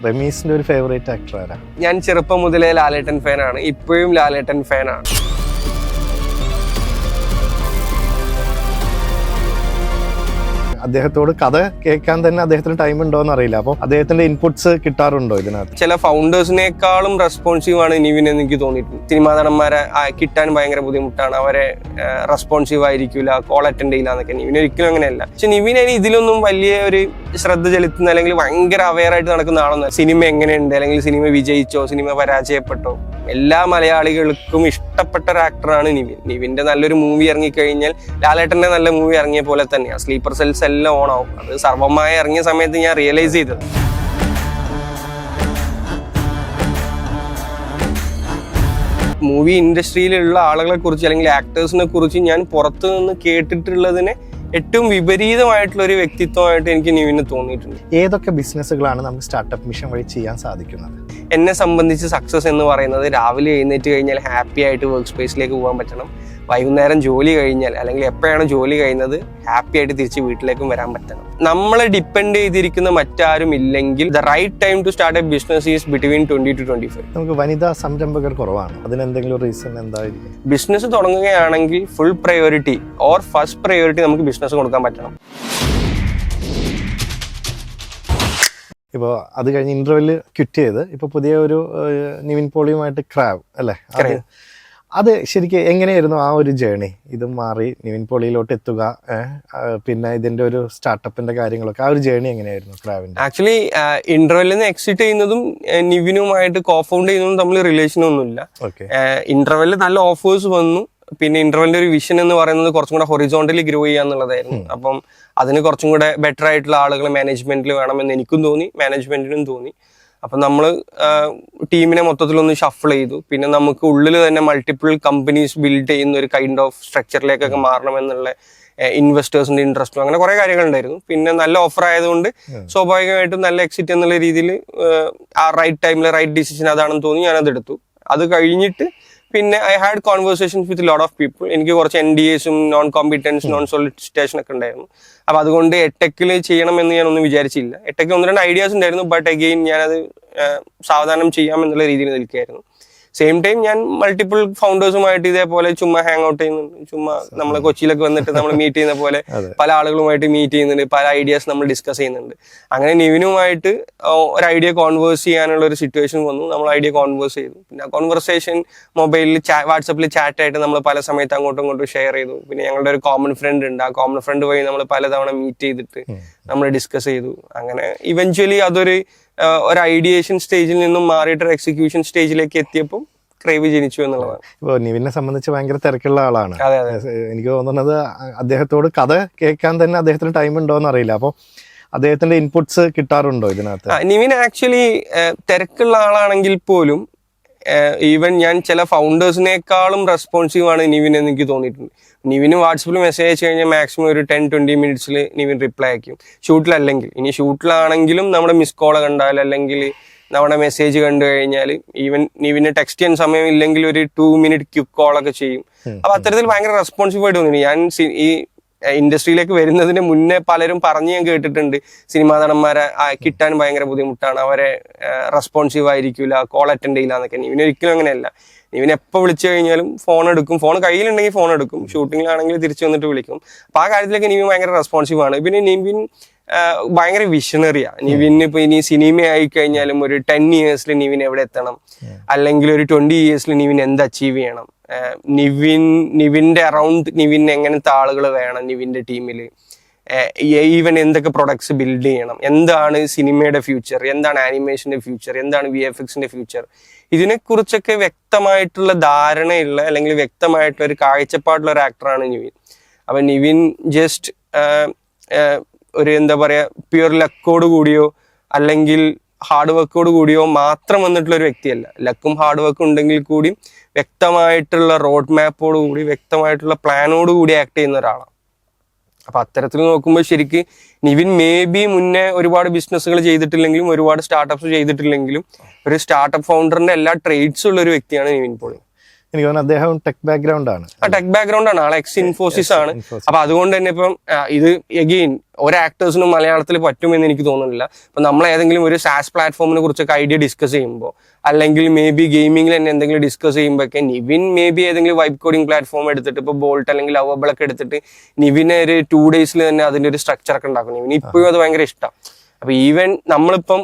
റമീസിന്റെ ഒരു favourite actor ആരാ? ഞാൻ ചെറുപ്പം മുതലേ ലാലേട്ടൻ ഫാനാണ്, ഇപ്പോഴും ലാലേട്ടൻ ഫാനാണ്. അദ്ദേഹത്തോട് കഥ കേൾക്കാൻ തന്നെ അദ്ദേഹത്തിന് ടൈം ഉണ്ടോന്ന് അറിയില്ല. അപ്പോൾ അദ്ദേഹത്തിന്റെ ഇൻപുട്സ് കിട്ടാറുണ്ടോ ഇതിനകത്ത്? ചില ഫൗണ്ടേഴ്സിനേക്കാളും റെസ്പോൺസീവ് ആണ് നിവിൻ എന്ന് എനിക്ക് തോന്നിയിട്ടുണ്ട്. സിനിമാ നടന്മാരെ കിട്ടാൻ ഭയങ്കര ബുദ്ധിമുട്ടാണ്, അവരെ റെസ്പോൺസീവ് ആയിരിക്കില്ല, കോൾ അറ്റൻഡ് ചെയ്യില്ല എന്നൊക്കെ. നിവിൻ ഒരിക്കലും അങ്ങനെയല്ല. പക്ഷെ നിവിൻ ഇതിലൊന്നും വലിയ ഒരു ശ്രദ്ധ ചെലുത്തുന്ന അല്ലെങ്കിൽ ഭയങ്കര അവെയർ ആയിട്ട് നടക്കുന്ന ആളൊന്നും. സിനിമ എങ്ങനെയുണ്ട്, അല്ലെങ്കിൽ സിനിമ വിജയിച്ചോ സിനിമ പരാജയപ്പെട്ടോ, എല്ലാ മലയാളികൾക്കും ഇഷ്ടപ്പെട്ട ഒരു ആക്ടറാണ് നിവിൻ. നിവിന്റെ നല്ലൊരു മൂവി ഇറങ്ങിക്കഴിഞ്ഞാൽ ലാലേട്ടന്റെ നല്ല മൂവി ഇറങ്ങിയ പോലെ തന്നെയാണ്. സ്ലീപ്പർ സെൽസ് എല്ലാം ഓണാവും. അത് സർവ്വമായി ഇറങ്ങിയ സമയത്ത് ഞാൻ റിയലൈസ് ചെയ്തത്. മൂവി ഇൻഡസ്ട്രിയിലുള്ള ആളുകളെ കുറിച്ച് അല്ലെങ്കിൽ ആക്ടേഴ്സിനെ കുറിച്ച് ഞാൻ പുറത്തു നിന്ന് കേട്ടിട്ടുള്ളതിനെ ഏറ്റവും വിപരീതമായിട്ടുള്ള ഒരു വ്യക്തിത്വമായിട്ട് എനിക്ക് നിവിന് തോന്നിയിട്ടുണ്ട്. ഏതൊക്കെ ബിസിനസ്സുകളാണ് നമുക്ക് സ്റ്റാർട്ടപ്പ് മിഷൻ വഴി ചെയ്യാൻ സാധിക്കുന്നത്? എന്നെ സംബന്ധിച്ച് സക്സസ് എന്ന് പറയുന്നത് രാവിലെ എഴുന്നേറ്റ് കഴിഞ്ഞാൽ ഹാപ്പി ആയിട്ട് വർക്ക് സ്പേസിലേക്ക് പോകാൻ പറ്റണം. വൈകുന്നേരം ജോലി കഴിഞ്ഞാൽ അല്ലെങ്കിൽ എപ്പോഴാണ് ജോലി കഴിയുന്നത് ഹാപ്പി ആയിട്ട് തിരിച്ച് വീട്ടിലേക്കും വരാൻ പറ്റണം. നമ്മളെ ഡിപ്പെൻഡ് ചെയ്തിരിക്കുന്ന മറ്റാരും ഇല്ലെങ്കിൽ the right time to start a business is between 20 to 25. നമുക്ക് വനിതാ സംരംഭകർ കുറവാണ്. അതിനെന്തെങ്കിലും റീസൺ എന്തായിരിക്കും? ബിസിനസ് തുടങ്ങുകയാണെങ്കിൽ full priority or first priority നമുക്ക് ബിസിനസ് കൊടുക്കാൻ പറ്റണം. ഇപ്പോൾ അത് കഴിഞ്ഞ് ഇന്റർവെല് ക്വിറ്റ് ചെയ്ത് ഇപ്പോൾ പുതിയ ഒരു നിവിൻ പോളിയുമായിട്ട് ക്രാവ് അല്ലേ, അത് ശരിക്കും എങ്ങനെയായിരുന്നു ആ ഒരു ജേണി? ഇത് മാറി നിവിൻ പോളിയിലോട്ട് എത്തുക, പിന്നെ ഇതിന്റെ ഒരു സ്റ്റാർട്ടപ്പിന്റെ കാര്യങ്ങളൊക്കെ, ആ ഒരു ജേണി എങ്ങനെയായിരുന്നു ക്രാവിന്റെ? ആക്ച്വലി ഇന്റർവെല്ലിൽ നിന്ന് എക്സിറ്റ് ചെയ്യുന്നതും നിവിനുമായിട്ട് കോഫൗണ്ട് ചെയ്യുന്നതും തമ്മിൽ റിലേഷൻ ഒന്നുമില്ല. ഇന്റർവെല്ലിൽ നല്ല ഓഫേഴ്സ് വന്നു. പിന്നെ ഇന്റർവെല്ലിന്റെ ഒരു വിഷൻ എന്ന് പറയുന്നത് കുറച്ചും കൂടെ ഹൊറിസോണ്ടലി ഗ്രോ ചെയ്യാന്നുള്ളതായിരുന്നു. അപ്പം അതിന് കുറച്ചും കൂടെ ബെറ്റർ ആയിട്ടുള്ള ആളുകൾ മാനേജ്മെന്റിൽ വേണമെന്ന് എനിക്കും തോന്നി, മാനേജ്മെന്റിനും തോന്നി. അപ്പം നമ്മൾ ടീമിനെ മൊത്തത്തിലൊന്ന് ഷഫിൾ ചെയ്തു. പിന്നെ നമുക്ക് ഉള്ളിൽ തന്നെ മൾട്ടിപ്പിൾ കമ്പനീസ് ബിൽഡ് ചെയ്യുന്ന ഒരു കൈൻഡ് ഓഫ് സ്ട്രക്ചറിലേക്കൊക്കെ മാറണമെന്നുള്ള ഇൻവെസ്റ്റേഴ്സിന്റെ ഇൻട്രസ്റ്റും അങ്ങനെ കുറെ കാര്യങ്ങളുണ്ടായിരുന്നു. പിന്നെ നല്ല ഓഫർ ആയതുകൊണ്ട് സ്വാഭാവികമായിട്ടും നല്ല എക്സിറ്റ് എന്നുള്ള രീതിയിൽ ആ റൈറ്റ് ടൈമിൽ റൈറ്റ് ഡിസിഷൻ അതാണെന്ന് തോന്നി ഞാനത് എടുത്തു. അത് കഴിഞ്ഞിട്ട് പിന്നെ I had conversations with lot of people. എനിക്ക് കുറച്ച് NDAസും നോൺ കോമ്പിറ്റൻസ് നോൺ സോളിസിറ്റേഷൻ ഒക്കെ ഉണ്ടായിരുന്നു. അപ്പൊ അതുകൊണ്ട് എടെക്കിൽ ചെയ്യണമെന്ന് ഞാനൊന്നും വിചാരിച്ചില്ല. എടെക്കിൽ 1-2 ഐഡിയാസ് ഉണ്ടായിരുന്നു. ബട്ട് അഗെയിൻ ഞാനത് സാവധാനം ചെയ്യാമെന്നുള്ള രീതിയിൽ നിൽക്കുകയായിരുന്നു. സെയിം ടൈം ഞാൻ മൾട്ടിപ്പിൾ ഫൗണ്ടേഴ്സുമായിട്ട് ഇതേപോലെ ചുമ്മാ ഹാങ് ഔട്ട് ചെയ്യുന്നുണ്ട്. ചുമ്മാ നമ്മൾ കൊച്ചിയിലൊക്കെ വന്നിട്ട് നമ്മൾ മീറ്റ് ചെയ്യുന്ന പോലെ പല ആളുകളുമായിട്ട് മീറ്റ് ചെയ്യുന്നുണ്ട്, പല ഐഡിയാസ് നമ്മൾ ഡിസ്കസ് ചെയ്യുന്നുണ്ട്. അങ്ങനെ നിവിനുമായിട്ട് ഒരു ഐഡിയ കോൺവേഴ്സ് ചെയ്യാനുള്ള ഒരു സിറ്റുവേഷൻ വന്നു. നമ്മൾ ഐഡിയ കോൺവേഴ്സ് ചെയ്തു. പിന്നെ ആ കോൺവെർസേഷൻ മൊബൈലിൽ വാട്സപ്പിൽ ചാറ്റായിട്ട് നമ്മൾ പല സമയത്ത് അങ്ങോട്ടും ഇങ്ങോട്ടും ഷെയർ ചെയ്തു. പിന്നെ ഞങ്ങളുടെ ഒരു കോമൺ ഫ്രണ്ട് ഉണ്ട്. ആ കോമൺ ഫ്രണ്ട് വഴി നമ്മൾ പലതവണ മീറ്റ് ചെയ്തിട്ട് നമ്മൾ ഡിസ്കസ് ചെയ്തു. അങ്ങനെ ഇവഞ്ച്വലി അതൊരു ഐഡിയേഷൻ സ്റ്റേജിൽ നിന്നും മാറിയിട്ട് ഒരു എക്സിക്യൂഷൻ സ്റ്റേജിലേക്ക് എത്തിയപ്പോൾ ക്രേവ് ജനിച്ചു എന്നുള്ളതാണ്. ഇപ്പോൾ നിവിനെ സംബന്ധിച്ച് ഭയങ്കര തിരക്കുള്ള ആളാണ്. എനിക്ക് തോന്നുന്നത് അദ്ദേഹത്തോട് കഥ കേൾക്കാൻ തന്നെ അദ്ദേഹത്തിന് ടൈം ഉണ്ടോന്ന് അറിയില്ല. അപ്പോൾ അദ്ദേഹത്തിന്റെ ഇൻപുട്സ് കിട്ടാറുണ്ടോ ഇതിനകത്ത്? നിവിൻ ആക്ച്വലി തിരക്കുള്ള ആളാണെങ്കിൽ പോലും ഈവൻ ഞാൻ ചില ഫൗണ്ടേഴ്സിനേക്കാളും റെസ്പോൺസീവ് ആണ് നിവിൻ എന്ന് എനിക്ക് തോന്നിയിട്ടുണ്ട്. നിവിന് വാട്സപ്പിൽ മെസ്സേജ് അയച്ചു കഴിഞ്ഞാൽ മാക്സിമം ഒരു 10-20 മിനിറ്റ്സിൽ നിവിൻ റിപ്ലൈ അയക്കും. ഷൂട്ടിലല്ലെങ്കിൽ, ഇനി ഷൂട്ടിലാണെങ്കിലും നമ്മുടെ മിസ് കോള് കണ്ടാൽ അല്ലെങ്കിൽ നമ്മുടെ മെസ്സേജ് കണ്ടു കഴിഞ്ഞാൽ ഈവൻ നിവിന് ടെക്സ്റ്റ് ചെയ്യാൻ സമയം ഇല്ലെങ്കിൽ ഒരു 2 minute ക്വിക്ക് കോളൊക്കെ ചെയ്യും. അപ്പൊ അത്തരത്തിൽ ഭയങ്കര റെസ്പോൺസീവ് ആയിട്ട് തോന്നി. ഞാൻ ഈ ഇൻഡസ്ട്രിയിലേക്ക് വരുന്നതിന് മുന്നേ പലരും പറഞ്ഞ് ഞാൻ കേട്ടിട്ടുണ്ട്, സിനിമാ നടന്മാരെ കിട്ടാൻ ഭയങ്കര ബുദ്ധിമുട്ടാണ്, അവരെ റെസ്പോൺസീവ് ആയിരിക്കില്ല, കോൾ അറ്റൻഡ് ചെയ്യില്ല എന്നൊക്കെ. നിവിൻ ഒരിക്കലും അങ്ങനെയല്ല. നിവിൻ എപ്പോൾ വിളിച്ചു കഴിഞ്ഞാലും ഫോൺ എടുക്കും. ഫോൺ കയ്യിലുണ്ടെങ്കിൽ ഫോൺ എടുക്കും, ഷൂട്ടിങ്ങിലാണെങ്കിൽ തിരിച്ചു വന്നിട്ട് വിളിക്കും. അപ്പൊ ആ കാര്യത്തിലേക്ക് നിവിൻ ഭയങ്കര റെസ്പോൺസീവ് ആണ്. പിന്നെ നിവിൻ ഭയങ്കര വിഷണറിയാ. നിവിന് ഇപ്പൊ ഇനി സിനിമ ആയി കഴിഞ്ഞാലും ഒരു 10 yearsൽ നിവിൻ എവിടെ എത്തണം, അല്ലെങ്കിൽ ഒരു 20 yearsൽ നിവിൻ എന്ത് അച്ചീവ് ചെയ്യണം, നിവിന്റെ അറൗണ്ട് നിവിൻ എങ്ങനത്തെ ആളുകൾ വേണം നിവിന്റെ ടീമിൽ, ഈവൻ എന്തൊക്കെ പ്രൊഡക്ട്സ് ബിൽഡ് ചെയ്യണം, എന്താണ് സിനിമയുടെ ഫ്യൂച്ചർ, എന്താണ് ആനിമേഷന്റെ ഫ്യൂച്ചർ, എന്താണ് VFXന്റെ ഫ്യൂച്ചർ, ഇതിനെക്കുറിച്ചൊക്കെ വ്യക്തമായിട്ടുള്ള ധാരണയുള്ള അല്ലെങ്കിൽ വ്യക്തമായിട്ടുള്ള ഒരു കാഴ്ചപ്പാടുള്ള ഒരു ആക്ടറാണ് നിവിൻ. അപ്പൊ നിവിൻ ജസ്റ്റ് ഒരു എന്താ പറയാ പ്യുവർ ലക്കോട് കൂടിയോ അല്ലെങ്കിൽ ഹാർഡ് വർക്കോട് കൂടിയോ മാത്രം വന്നിട്ടുള്ള ഒരു വ്യക്തിയല്ല. ലക്കും ഹാർഡ് വർക്കും ഉണ്ടെങ്കിൽ കൂടി വ്യക്തമായിട്ടുള്ള റോഡ് മാപ്പോട് കൂടി വ്യക്തമായിട്ടുള്ള പ്ലാനോട് കൂടി ആക്ട് ചെയ്യുന്ന ഒരാളാണ്. അപ്പൊ അത്തരത്തിൽ നോക്കുമ്പോൾ ശരിക്ക് നിവിൻ മേ ബി മുന്നേ ഒരുപാട് ബിസിനസ്സുകൾ ചെയ്തിട്ടില്ലെങ്കിലും ഒരുപാട് സ്റ്റാർട്ടപ്സ് ചെയ്തിട്ടില്ലെങ്കിലും ഒരു സ്റ്റാർട്ടപ്പ് ഫൗണ്ടറിന്റെ എല്ലാ ട്രേഡ്സും ഉള്ള ഒരു വ്യക്തിയാണ് നിവിൻ പോളി. എനിക്ക് തോന്നുന്നു അദ്ദേഹം ടെക് ബാക്ക്ഗ്രൗണ്ട് ആണ്. ആ ടെക് ബാക്ക്ഗ്രൗണ്ട് ആണ്, ആളെ എക്സ് ഇൻഫോസിസ് ആണ്. അപ്പൊ അതുകൊണ്ട് തന്നെ ഇപ്പം ഇത് എഗെയിൻ ഒരു ആക്ടേഴ്സിനും മലയാളത്തിൽ പറ്റുമെന്ന് എനിക്ക് തോന്നുന്നില്ല. ഇപ്പൊ നമ്മൾ ഏതെങ്കിലും ഒരു സാസ് പ്ലാറ്റ്ഫോമിനെ കുറിച്ചൊക്കെ ഐഡിയ ഡിസ്കസ് ചെയ്യുമ്പോൾ, അല്ലെങ്കിൽ മേ ബി ഗെയിമിംഗിൽ തന്നെ എന്തെങ്കിലും ഡിസ്കസ് ചെയ്യുമ്പോഴൊക്കെ നിവിൻ മേ ബി ഏതെങ്കിലും വൈബ് കോഡിംഗ് പ്ലാറ്റ്ഫോം എടുത്തിട്ട് ഇപ്പൊ ബോൾട്ട് അല്ലെങ്കിൽ ലവബിൾ ഒക്കെ എടുത്തിട്ട് നിവിനെ ഒരു 2 days തന്നെ അതിന്റെ ഒരു സ്ട്രക്ചർ ഒക്കെ ഉണ്ടാക്കും. നിവിന് ഇപ്പോഴും അത് ഭയങ്കര ഇഷ്ടം. അപ്പൊ ഈവൻ നമ്മളിപ്പം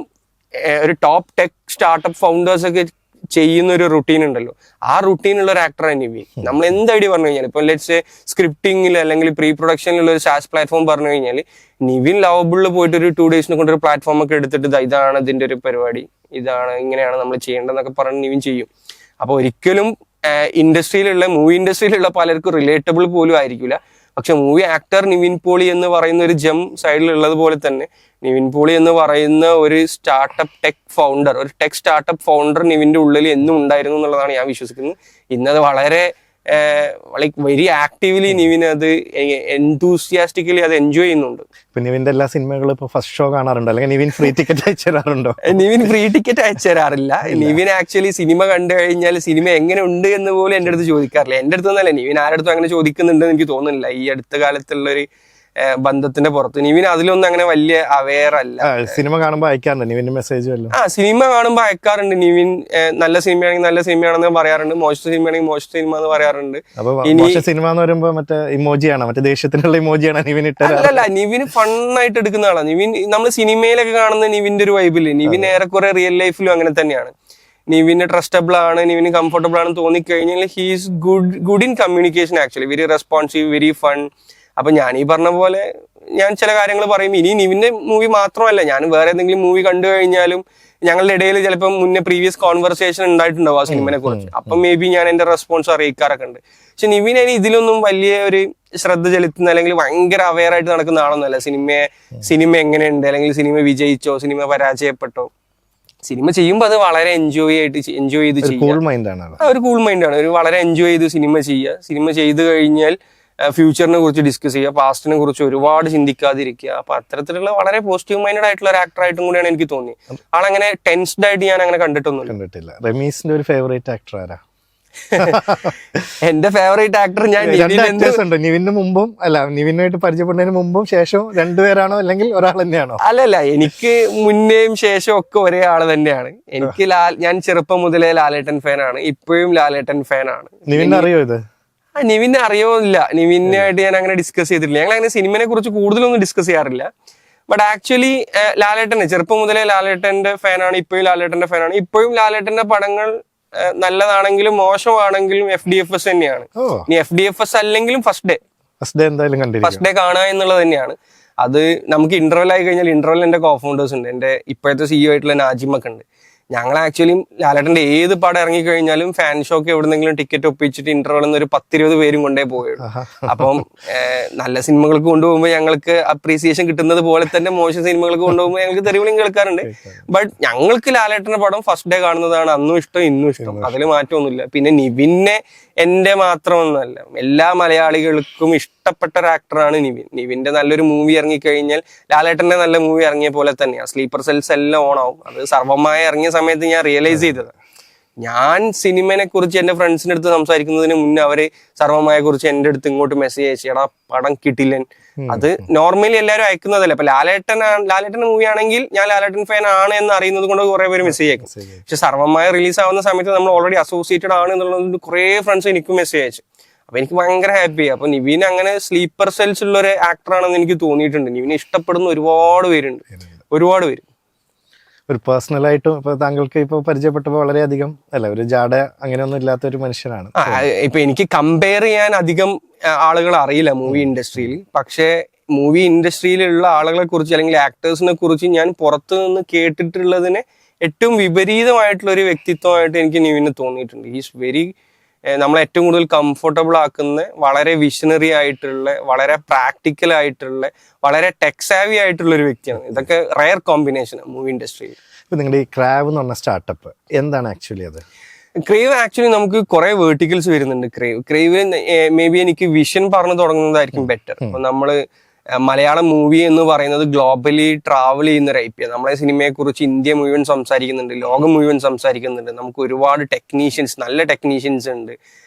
ഒരു ടോപ്പ് ടെക് സ്റ്റാർട്ടപ്പ് ഫൗണ്ടേഴ്സ് ഒക്കെ ചെയ്യുന്ന ഒരു റുട്ടീൻ ഉണ്ടല്ലോ, ആ റുട്ടീനുള്ള ഒരു ആക്ടറാണ് നിവിൻ. നമ്മൾ എന്ത് ഐഡിയ പറഞ്ഞു കഴിഞ്ഞാൽ, ഇപ്പൊ ലെറ്റ്സ് സ്ക്രിപ്റ്റിംഗിൽ അല്ലെങ്കിൽ പ്രീ പ്രൊഡക്ഷനിലുള്ള ഒരു സാസ് പ്ലാറ്റ്ഫോം പറഞ്ഞു കഴിഞ്ഞാൽ നിവിൻ ലവബിളിൽ പോയിട്ട് ഒരു 2 days കൊണ്ടൊരു പ്ലാറ്റ്ഫോം ഒക്കെ എടുത്തിട്ട് ഇതാണ് ഇതിന്റെ ഒരു പരിപാടി, ഇതാണ് ഇങ്ങനെയാണ് നമ്മൾ ചെയ്യേണ്ടതെന്നൊക്കെ പറഞ്ഞ് നിവിൻ ചെയ്യും. അപ്പൊ ഒരിക്കലും മൂവി ഇൻഡസ്ട്രിയിലുള്ള പലർക്കും റിലേറ്റബിൾ പോലും ആയിരിക്കില്ല. പക്ഷെ മൂവി ആക്ടർ നിവിൻ പോളി എന്ന് പറയുന്ന ഒരു ജം സൈഡിലുള്ളത് പോലെ തന്നെ നിവിൻ പോളി എന്ന് പറയുന്ന ഒരു സ്റ്റാർട്ടപ്പ് ടെക് ഫൗണ്ടർ, ഒരു ടെക് സ്റ്റാർട്ടപ്പ് ഫൗണ്ടർ നിവിന്റെ ഉള്ളിൽ എന്നും ഉണ്ടായിരുന്നു എന്നുള്ളതാണ് ഞാൻ വിശ്വസിക്കുന്നത്. ഇന്നത് വളരെ ലൈക്ക് വെരി ആക്റ്റീവ്ലി നിവിൻ അത് എൻതൂസിയാസ്റ്റിക്കലി അത് എൻജോയ് ചെയ്യുന്നുണ്ട്. നിവിന്റെ എല്ലാ സിനിമകളും ഇപ്പൊ ഫസ്റ്റ് ഷോ കാണാറുണ്ടോ, അല്ലെങ്കിൽ നിവിൻ ഫ്രീ ടിക്കറ്റ് അയച്ചു തരാറുണ്ടോ? നിവിൻ ഫ്രീ ടിക്കറ്റ് അയച്ചു തരാറില്ല. നിവിൻ ആക്ച്വലി സിനിമ കണ്ടു കഴിഞ്ഞാൽ സിനിമ എങ്ങനെ ഉണ്ട് എന്ന് പോലും എൻ്റെ അടുത്ത് ചോദിക്കാറില്ല. എൻ്റെ അടുത്ത് നിന്നല്ല, നിവിൻ ആരുടെ അടുത്തും അങ്ങനെ ചോദിക്കുന്നുണ്ടെന്ന് എനിക്ക് തോന്നുന്നില്ല ഈ അടുത്ത കാലത്തുള്ളൊരു ബന്ധത്തിന്റെ പുറത്ത്. നിവിൻ അതിലൊന്നും അങ്ങനെ വലിയ അവെയർ അല്ല. സിനിമ കാണുമ്പോൾ അയക്കാറുണ്ട് നിവിന്റെ മെസ്സേജ് വല്ലതും? സിനിമ കാണുമ്പോൾ അയക്കാറുണ്ട്. നിവിൻ നല്ല സിനിമയാണെങ്കിൽ നല്ല സിനിമയാണെന്ന് പറയാറുണ്ട്, മോശം സിനിമയാണെങ്കിൽ മോശം സിനിമ എന്ന് പറയാറുണ്ട്. സിനിമ എന്ന് പറയുമ്പോ മറ്റേ ഇമോജിയാണ്, മറ്റേ ദേഷ്യത്തിനുള്ള ഇമോജിയാണ് നിവിൻ ഇട്ടത്? അല്ല, നിവിൻ ഫണ്ണായിട്ട് എടുക്കുന്ന ആളാണ്. നിവിൻ നമ്മൾ സിനിമയിലൊക്കെ കാണുന്ന നിവിന്റെ ഒരു വൈബില്, നിവിൻ ഏറെക്കുറെ റിയൽ ലൈഫിലും അങ്ങനെ തന്നെയാണ്. നിവിന് ട്രസ്റ്റബിൾ ആണ്, നിവിന് കംഫർട്ടബിൾ ആണെന്ന് തോന്നിക്കഴിഞ്ഞാൽ he's good in communication, actually very responsive, very fun. അപ്പൊ ഞാൻ ഈ പറഞ്ഞ പോലെ ഞാൻ ചില കാര്യങ്ങൾ പറയും. ഇനി നിവിന്റെ മൂവി മാത്രമല്ല, ഞാൻ വേറെ ഏതെങ്കിലും മൂവി കണ്ടു കഴിഞ്ഞാലും ഞങ്ങളുടെ ഇടയിൽ ചിലപ്പോൾ മുന്നേ പ്രീവിയസ് കോൺവെർസേഷൻ ഉണ്ടായിട്ടുണ്ടാവും ആ സിനിമയെ കുറിച്ച്. അപ്പം മേ ബി ഞാൻ എന്റെ റെസ്പോൺസ് അറിയിക്കാറൊക്കെ ഉണ്ട്. പക്ഷെ നിവിൻ ഇനി ഇതിലൊന്നും വലിയ ഒരു ശ്രദ്ധ ചെലുത്തുന്ന അല്ലെങ്കിൽ ഭയങ്കര അവെയർ ആയിട്ട് നടക്കുന്ന ആളൊന്നുമല്ല. സിനിമ എങ്ങനെയുണ്ട്, അല്ലെങ്കിൽ സിനിമ വിജയിച്ചോ സിനിമ പരാജയപ്പെട്ടോ, സിനിമ ചെയ്യുമ്പോൾ അത് വളരെ എൻജോയ് ചെയ്ത് ചെയ്യുക. ഒരു കൂൾ മൈൻഡാണ്, ഒരു വളരെ എൻജോയ് ചെയ്ത് സിനിമ ചെയ്യുക. സിനിമ ചെയ്ത് കഴിഞ്ഞാൽ ഫ്യൂച്ചറിനെ കുറിച്ച് ഡിസ്കസ് ചെയ്യുക, പാസ്റ്റിനെ കുറിച്ച് ഒരുപാട് ചിന്തിക്കാതിരിക്കുക. അപ്പൊ അത്തരത്തിലുള്ള വളരെ പോസിറ്റീവ് മൈൻഡഡ് ആയിട്ടുള്ള ഒരു ആക്ടർ ആയിട്ടും കൂടിയാണ് എനിക്ക് തോന്നിയത്. ആളങ്ങനെ ടെൻസ്ഡ് ആയിട്ട് ഞാൻ അങ്ങനെ കണ്ടിട്ടില്ല. റമീസിന്റെ ഒരു ഫേവറേറ്റ് ആക്ടർ ആരാ? എന്റെ ഫേവറേറ്റ് ആക്ടർ ഞാൻ നിവിന് മുമ്പും അല്ല, നിവിനായിട്ട് പരിചയപ്പെടുന്നതിന് മുമ്പും ശേഷവും രണ്ടുപേരാണോ അല്ലെങ്കിൽ ഒരാൾ തന്നെയാണോ? അല്ലല്ല, എനിക്ക് മുന്നേയും ശേഷവും ഒക്കെ ഒരേ ആള് തന്നെയാണ്. എനിക്ക് ഞാൻ ചെറുപ്പം മുതലേ ലാലേട്ടൻ ഫാനാണ്, ഇപ്പോഴും ലാലേട്ടൻ ഫാനാണ്. നിവിനെ അറിയോ ഇത്? നിവിനെ അറിയോന്നില്ല, നിവിനായിട്ട് ഞാൻ അങ്ങനെ ഡിസ്കസ് ചെയ്തിട്ടില്ല. ഞങ്ങൾ അങ്ങനെ സിനിമയെ കുറിച്ച് കൂടുതലൊന്നും ഡിസ്കസ് ചെയ്യാറില്ല. ബട്ട് ആക്ച്വലി ലാലേട്ടനെ ചെറുപ്പം മുതലേ ലാലേട്ടന്റെ ഫാനാണ്, ഇപ്പോഴും ലാലേട്ടന്റെ ഫാനാണ്. ഇപ്പോഴും ലാലേട്ടന്റെ പടങ്ങൾ നല്ലതാണെങ്കിലും മോശമാണെങ്കിലും FDFS തന്നെയാണ്. ഇനി FDFS അല്ലെങ്കിലും ഫസ്റ്റ് ഡേ കാണുക എന്നുള്ളത് തന്നെയാണ്. അത് നമുക്ക് ഇന്റർവെൽ ആയി കഴിഞ്ഞാൽ ഇന്റർവെൽ എന്റെ കോഫൗണ്ടേഴ്സ് ഉണ്ട്, എന്റെ ഇപ്പോഴത്തെ CEO ആയിട്ടുള്ള നാജിമൊക്കെ ഉണ്ട്. ഞങ്ങൾ ആക്ച്വലി ലാലേട്ടന്റെ ഏത് പടം ഇറങ്ങിക്കഴിഞ്ഞാലും ഫാൻ ഷോക്ക് എവിടെന്നെങ്കിലും ടിക്കറ്റ് ഒപ്പിച്ചിട്ട് ഇന്റർവെൽ ഒരു 10-20 പേരും കൊണ്ടേ പോയുള്ളൂ. അപ്പം നല്ല സിനിമകൾക്ക് കൊണ്ടുപോകുമ്പോൾ ഞങ്ങൾക്ക് അപ്രീസിയേഷൻ കിട്ടുന്നത് പോലെ തന്നെ മോശം സിനിമകൾക്ക് കൊണ്ടുപോകുമ്പോൾ ഞങ്ങൾക്ക് തെരുവിളിയും കേൾക്കാറുണ്ട്. ബട്ട് ഞങ്ങൾക്ക് ലാലേട്ടന്റെ പടം ഫസ്റ്റ് ഡേ കാണുന്നതാണ് അന്നും ഇഷ്ടം ഇന്നും ഇഷ്ടം, അതിൽ മാറ്റമൊന്നുമില്ല. പിന്നെ നിവിനെ എന്റെ മാത്രമൊന്നുമല്ല, എല്ലാ മലയാളികൾക്കും ഇഷ്ടപ്പെട്ട ഒരു ആക്ടറാണ് നിവിൻ. നിവിന്റെ നല്ലൊരു മൂവി ഇറങ്ങിക്കഴിഞ്ഞാൽ ലാലേട്ടന്റെ നല്ല മൂവി ഇറങ്ങിയ പോലെ തന്നെയാണ്. സ്ലീപ്പർ സെൽസ് എല്ലാം ഓണാവും. അത് സർവ്വമായ ഇറങ്ങിയ സമയത്ത് ഞാൻ റിയലൈസ് ചെയ്തത്, ഞാൻ സിനിമയെ കുറിച്ച് എന്റെ ഫ്രണ്ട്സിന്റെ അടുത്ത് സംസാരിക്കുന്നതിന് മുന്നേ അവര് സർവ്വമായ കുറിച്ച് എന്റെ അടുത്ത് ഇങ്ങോട്ട് മെസ്സേജ് അയച്ചു, എടാ പടം കിട്ടില്ല. അത് നോർമലി എല്ലാവരും അയക്കുന്നതല്ലേ. ഇപ്പൊ ലാലേട്ടന്റെ മൂവി ആണെങ്കിൽ ഞാൻ ലാലേട്ടൻ ഫാൻ ആണ് എന്ന് അറിയുന്നത് കൊണ്ട് കുറെ പേര് മെസ്സേജ് അയക്കും. പക്ഷെ സർവ്വമായ റിലീസ് ആവുന്ന സമയത്ത് നമ്മൾ ഓൾറെഡി അസോസിയേറ്റഡ് ആണ് എന്നുള്ളത് കുറെ ഫ്രണ്ട്സ് എനിക്കും മെസ്സേജ് അയച്ചു. അപ്പൊ എനിക്ക് ഭയങ്കര ഹാപ്പി. അപ്പൊ നിവിൻ അങ്ങനെ സ്ലീപ്പർ സെൽസ് ഉള്ള ഒരു ആക്ടറാണെന്ന് എനിക്ക് തോന്നിയിട്ടുണ്ട്. നിവിനെ ഇഷ്ടപ്പെടുന്ന ഒരുപാട് പേരുണ്ട്. ഒരു പേഴ്സണലായിട്ടും ഇപ്പൊ താങ്കൾക്ക് ഇപ്പൊ പരിചയപ്പെട്ടപ്പോ വളരെയധികം അല്ല, ഒരു ജാട അങ്ങനെയൊന്നും ഇല്ലാത്ത ഒരു മനുഷ്യനാണ്. ഇപ്പൊ എനിക്ക് കമ്പയർ ചെയ്യാൻ അധികം ആളുകൾ അറിയില്ല മൂവി ഇൻഡസ്ട്രിയിൽ. പക്ഷെ മൂവി ഇൻഡസ്ട്രിയിലുള്ള ആളുകളെ കുറിച്ച് അല്ലെങ്കിൽ ആക്ടേഴ്സിനെ കുറിച്ച് ഞാൻ പുറത്തു നിന്ന് കേട്ടിട്ടുള്ളതിന് ഏറ്റവും വിപരീതമായിട്ടുള്ള ഒരു വ്യക്തിത്വമായിട്ട് എനിക്ക് നിവിന് തോന്നിയിട്ടുണ്ട്. ഹീസ് വെരി നമ്മളെ ഏറ്റവും കൂടുതൽ കംഫർട്ടബിൾ ആക്കുന്ന, വളരെ വിഷണറി ആയിട്ടുള്ള, വളരെ പ്രാക്ടിക്കൽ ആയിട്ടുള്ള, വളരെ ടെക്സാവി ആയിട്ടുള്ള ഒരു വ്യക്തിയാണ്. ഇതൊക്കെ റയർ കോമ്പിനേഷനാണ് മൂവി ഇൻഡസ്ട്രിയിൽ. ഇപ്പൊ നിങ്ങളുടെ ഈ ക്രാവ് എന്ന് പറഞ്ഞ സ്റ്റാർട്ടപ്പ് എന്താണ് ആക്ച്വലി? അത് ക്രേവ് ആക്ച്വലി നമുക്ക് കുറെ വേർട്ടിക്കൽസ് വരുന്നുണ്ട്. ക്രേവിന് മേ ബി എനിക്ക് വിഷൻ പറഞ്ഞു തുടങ്ങുന്നതായിരിക്കും ബെറ്റർ. അപ്പൊ നമ്മള് മലയാളം മൂവി എന്ന് പറയുന്നത് ഗ്ലോബലി ട്രാവൽ ചെയ്യുന്ന ഒരു IP. നമ്മളെ സിനിമയെ കുറിച്ച് ഇന്ത്യ മുഴുവൻ സംസാരിക്കുന്നുണ്ട്, ലോകം മുഴുവൻ സംസാരിക്കുന്നുണ്ട്. നമുക്ക് ഒരുപാട് ടെക്നീഷ്യൻസ്, നല്ല ടെക്നീഷ്യൻസ് ഉണ്ട്,